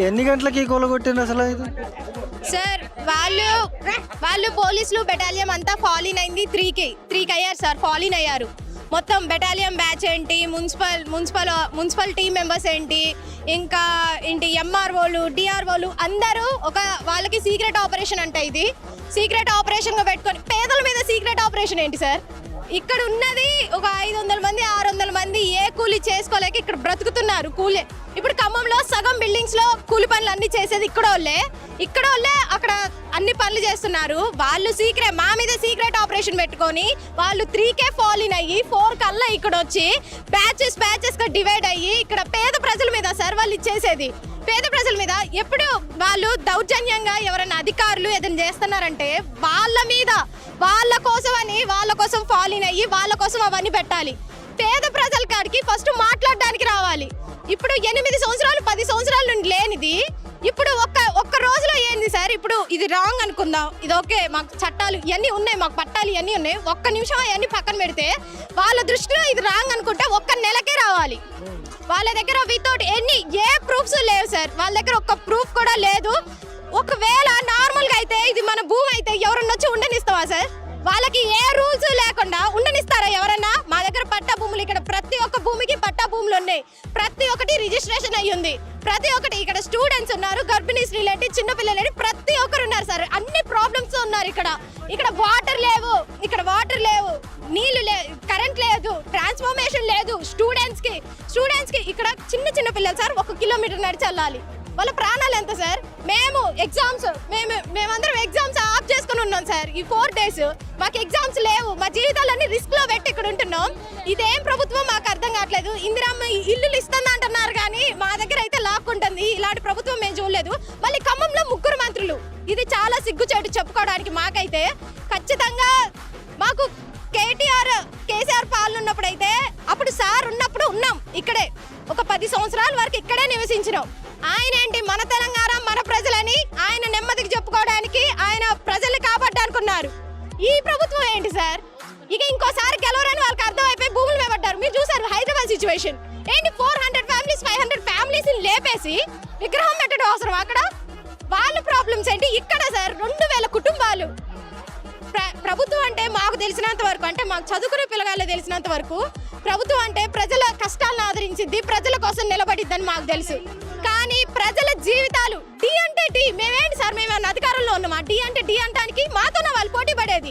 ఎన్ని గంటలకి కూలగొట్టింది అసలు ఇది? సార్ వాళ్ళు పోలీసులు బెటాలియం అంతా ఫాలిన్ అయింది త్రీకి అయ్యారు సార్, ఫాలిన్ అయ్యారు మొత్తం. బెటాలియం బ్యాచ్ ఏంటి, మున్సిపల్ టీం మెంబర్స్ ఏంటి, ఇంకా ఏంటి ఎంఆర్ఓలు డిఆర్ఓలు అందరూ ఒక వాళ్ళకి సీక్రెట్ ఆపరేషన్ అంట. ఇది సీక్రెట్ ఆపరేషన్గా పెట్టుకొని పేదల మీద సీక్రెట్ ఆపరేషన్ ఏంటి సార్? ఇక్కడ ఉన్నది ఒక 500 మంది 600 మంది ఏ కూలి చేసుకోలేక ఇక్కడ బ్రతుకుతున్నారు. కూలీ ఇప్పుడు ఖమ్మంలో సగం బిల్డింగ్స్ లో కూలి పనులు అన్ని చేసేది ఇక్కడ వాళ్ళే అక్కడ అన్ని పనులు చేస్తున్నారు. వాళ్ళు మా మీద సీక్రెట్ ఆపరేషన్ పెట్టుకొని వాళ్ళు 3K ఫాలిన్ అయ్యి 4 కల్లా ఇక్కడ వచ్చి బ్యాచెస్ గా డివైడ్ అయ్యి ఇక్కడ పేద ప్రజల మీద సార్ వాళ్ళు ఇచ్చేసేది. పేద ప్రజల మీద ఎప్పుడు వాళ్ళు దౌర్జన్యంగా ఎవరైనా అధికారులు ఏదైనా చేస్తున్నారంటే వాళ్ళ కోసం ఫాలిన్ అయ్యి వాళ్ళ కోసం అవన్నీ పెట్టాలి. పేద ప్రజల కాడికి ఫస్ట్ మాట్లాడడానికి రావాలి. ఇప్పుడు 8 సంవత్సరాలు 10 సంవత్సరాల నుండి లేనిది ఇప్పుడు ఒక్క రోజులో ఏంది సార్? ఇప్పుడు ఇది రాంగ్ అనుకుందాం, ఇది ఓకే, మాకు చట్టాలు ఇవన్నీ ఉన్నాయి, మాకు పట్టాలు ఇవన్నీ ఉన్నాయి, ఒక్క నిమిషం అవన్నీ పక్కన పెడితే వాళ్ళ దృష్టిలో ఇది రాంగ్ అనుకుంటే ఒక్క నెలకే రావాలి. వాళ్ళ దగ్గర వితౌట్ ఏ ప్రూఫ్స్ లేవు సార్, వాళ్ళ దగ్గర ఒక్క ప్రూఫ్ కూడా లేదు. ఒకవేళ నార్మల్గా అయితే ఇది మన భూమి అయితే ఎవరన్నా వచ్చి ఉండనిస్తావా సార్? వాళ్ళకి ఏ రూల్స్ లేకుండా ఉండనిస్తారా ఎవరన్నా? మా దగ్గర పట్టా భూములు, ఇక్కడ ప్రతి ఒక్క భూమికి పట్టా భూములు ఉన్నాయి, ప్రతి ఒక్కటి రిజిస్ట్రేషన్ అయ్యి ఉంది, ప్రతి ఒక్కటి. ఇక్కడ స్టూడెంట్స్ ఉన్నారు, గర్భిణీ స్త్రీలేంటి, చిన్నపిల్లలేంటి, ప్రతి ఒక్కరు ఉన్నారు సార్. అన్ని ప్రాబ్లమ్స్ ఉన్నారు ఇక్కడ వాటర్ లేవు, నీళ్లు కరెంట్ లేదు, ట్రాన్స్ఫర్మేషన్ లేదు. స్టూడెంట్స్ కి ఇక్కడ చిన్న పిల్లలు సార్ 1 కిలోమీటర్ నడిచి వెళ్ళాలి. వాళ్ళ ప్రాణాలు ఎంత సార్? మేమందరం ఎగ్జామ్స్ ఆఫ్ చేసుకుని ఉన్నాం సార్. ఈ 4 days మాకు ఎగ్జామ్స్ లేవు, మా జీవితాలన్నీ రిస్క్ లో పెట్టి ఇక్కడ ఉంటున్నాం. ఇదేం ప్రభుత్వం మాకు అర్థం కావట్లేదు. ఇందిరమ్మ ఇల్లులు ఇస్తుంది అంటున్నారు కానీ మా దగ్గర అయితే లాక్కుంటుంది. ఇలాంటి ప్రభుత్వం మేము చూడలేదు. మళ్ళీ ఖమ్మంలో 3 మంత్రులు, ఇది చాలా సిగ్గుచేటు చెప్పుకోవడానికి. మాకైతే ఖచ్చితంగా మాకు కేసీఆర్ పాలన ఉన్నప్పుడైతే అప్పుడు సార్ ఉన్నప్పుడు ఉన్నాం ఇక్కడే, ఒక 10 సంవత్సరాల వరకు ఇక్కడే నివసించినాం. ఆయన ఏంటి మన తెలంగాణ మన ప్రజలని ఆయన నెమ్మదికి చెప్పుకోవడానికి ఆయన ప్రజల్ని కాపాడడానుకున్నారు. ఈ ప్రభుత్వం ఏంటి సార్? ఇక ఇంకోసారి గెలవరని వాళ్ళకి అర్థమైపోయి భూములు మేపడ్డారు. మీరు చూసారు హైదరాబాద్ సిచ్యువేషన్ ఏంటి? 400 ఫ్యామిలీస్ 500 ఫ్యామిలీస్ లేపేసి విగ్రహం పెట్టడం అవసరం అక్కడ? వాళ్ళ ప్రాబ్లమ్స్ ఏంటి ఇక్కడ సార్? 2000 కుటుంబాలు. ప్రభుత్వం అంటే మాకు తెలిసినంత వరకు, అంటే మాకు చదువుకునే పిల్లగాళ్ళే తెలిసినంత వరకు ప్రభుత్వం అంటే ప్రజల కష్టాలను ఆదరించింది, ప్రజల కోసం నిలబడిద్దని మాకు తెలుసు. కానీ ప్రజల జీవితాలు డి అంటే డి, మేమేంటి సార్? మేము అధికారంలో ఉన్నామా? డి అంటే డి అంటానికి మాతోనే వాళ్ళు పోటీ పడేది.